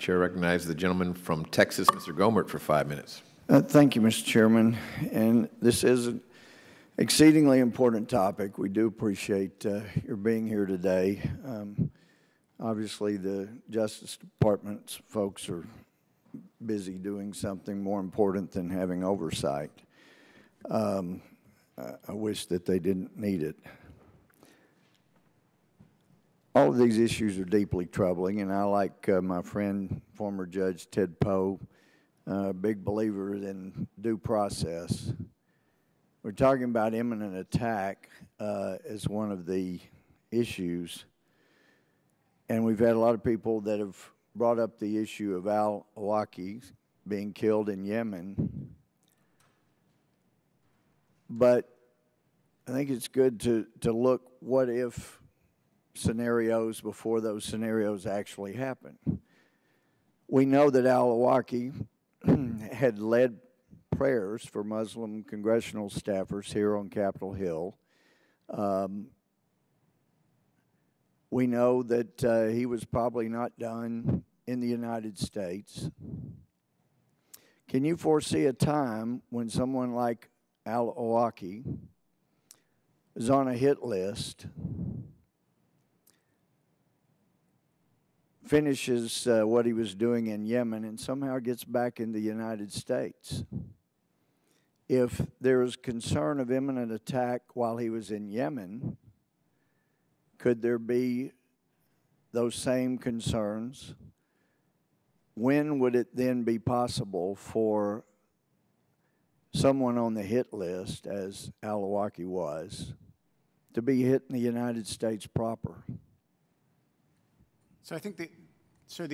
Chair recognizes the gentleman from Texas, Mr. Gohmert, for 5 minutes. Thank you, Mr. Chairman. And this is an exceedingly important topic. We do appreciate your being here today. Obviously, the Justice Department's folks are busy doing something more important than having oversight. I wish that they didn't need it. All of these issues are deeply troubling, and I, like my friend, former Judge Ted Poe, a big believer in due process. We're talking about imminent attack as one of the issues, and we've had a lot of people that have brought up the issue of al-Aulaqi being killed in Yemen. But I think it's good to look what if scenarios before those scenarios actually happen. We know that al-Aulaqi had led prayers for Muslim congressional staffers here on Capitol Hill. We know that he was probably not done in the United States. Can you foresee a time when someone like al-Aulaqi is on a hit list, finishes what he was doing in Yemen, and somehow gets back in the United States? If there is concern of imminent attack while he was in Yemen, could there be those same concerns? When would it then be possible for someone on the hit list, as al-Aulaqi was, to be hit in the United States proper? So I think the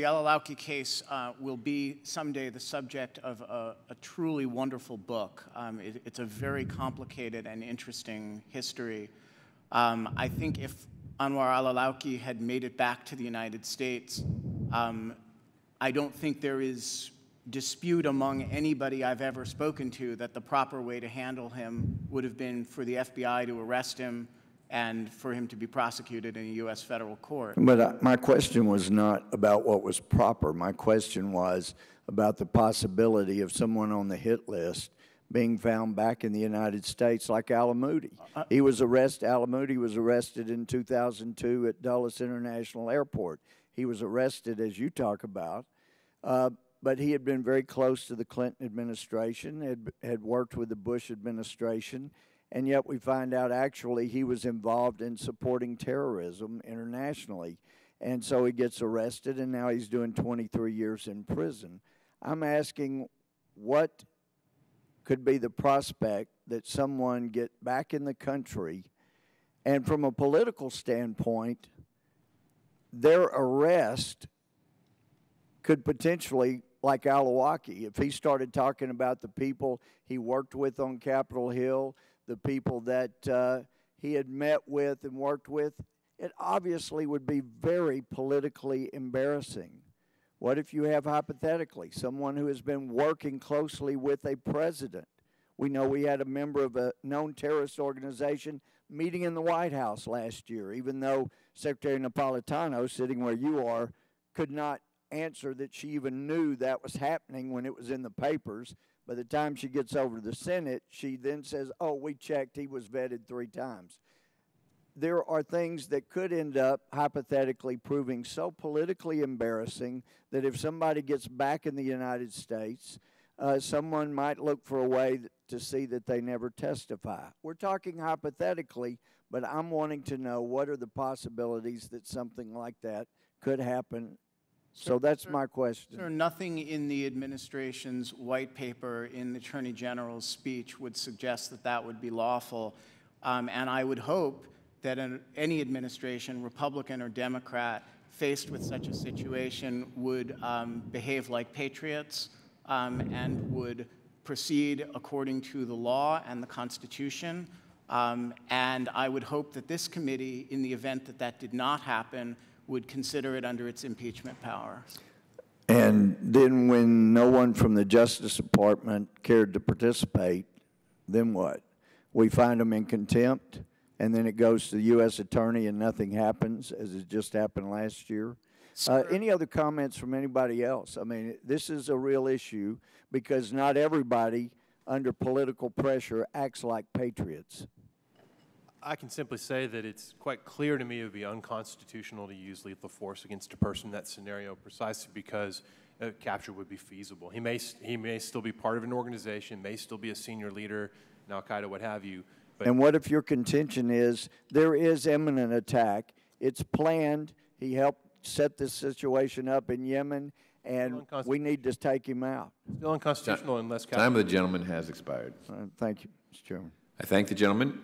al-Aulaqi case will be someday the subject of a truly wonderful book. It's a very complicated and interesting history. I think if Anwar al-Aulaqi had made it back to the United States, I don't think there is dispute among anybody I've ever spoken to that the proper way to handle him would have been for the FBI to arrest him and for him to be prosecuted in a U.S. federal court. But my question was not about what was proper. My question was about the possibility of someone on the hit list being found back in the United States, like al-Moody. al-Moody was arrested in 2002 at Dulles International Airport. He was arrested, as you talk about, but he had been very close to the Clinton administration, had worked with the Bush administration, and yet we find out actually he was involved in supporting terrorism internationally. And so he gets arrested, and now he's doing 23 years in prison. I'm asking, what could be the prospect that someone get back in the country, and from a political standpoint, their arrest could potentially, like al-Aulaqi, if he started talking about the people he worked with on Capitol Hill, the people that he had met with and worked with, it obviously would be very politically embarrassing. What if you have, hypothetically, someone who has been working closely with a president? We know we had a member of a known terrorist organization meeting in the White House last year, even though Secretary Napolitano, sitting where you are, could not answer that she even knew that was happening when it was in the papers. By the time she gets over to the Senate, she then says, oh, we checked, he was vetted 3 times. There are things that could end up hypothetically proving so politically embarrassing that if somebody gets back in the United States, someone might look for a way to see that they never testify. We're talking hypothetically, but I'm wanting to know what are the possibilities that something like that could happen. So that's my question. Sir, nothing in the administration's white paper, in the Attorney General's speech, would suggest that that would be lawful. And I would hope that any administration, Republican or Democrat, faced with such a situation would behave like patriots and would proceed according to the law and the Constitution. And I would hope that this committee, in the event that that did not happen, would consider it under its impeachment power. And then when no one from the Justice Department cared to participate, then what? We find them in contempt, and then it goes to the U.S. Attorney and nothing happens, as it just happened last year. Any other comments from anybody else? I mean, this is a real issue because not everybody under political pressure acts like patriots. I can simply say that it's quite clear to me it would be unconstitutional to use lethal force against a person in that scenario precisely because capture would be feasible. He may still be part of an organization, may still be a senior leader in al-Qaeda, what have you. But and what if your contention is there is imminent attack, it's planned, he helped set this situation up in Yemen, and we need to take him out? Still unconstitutional unless capture. Time of the gentleman has expired. Thank you, Mr. Chairman. I thank the gentleman.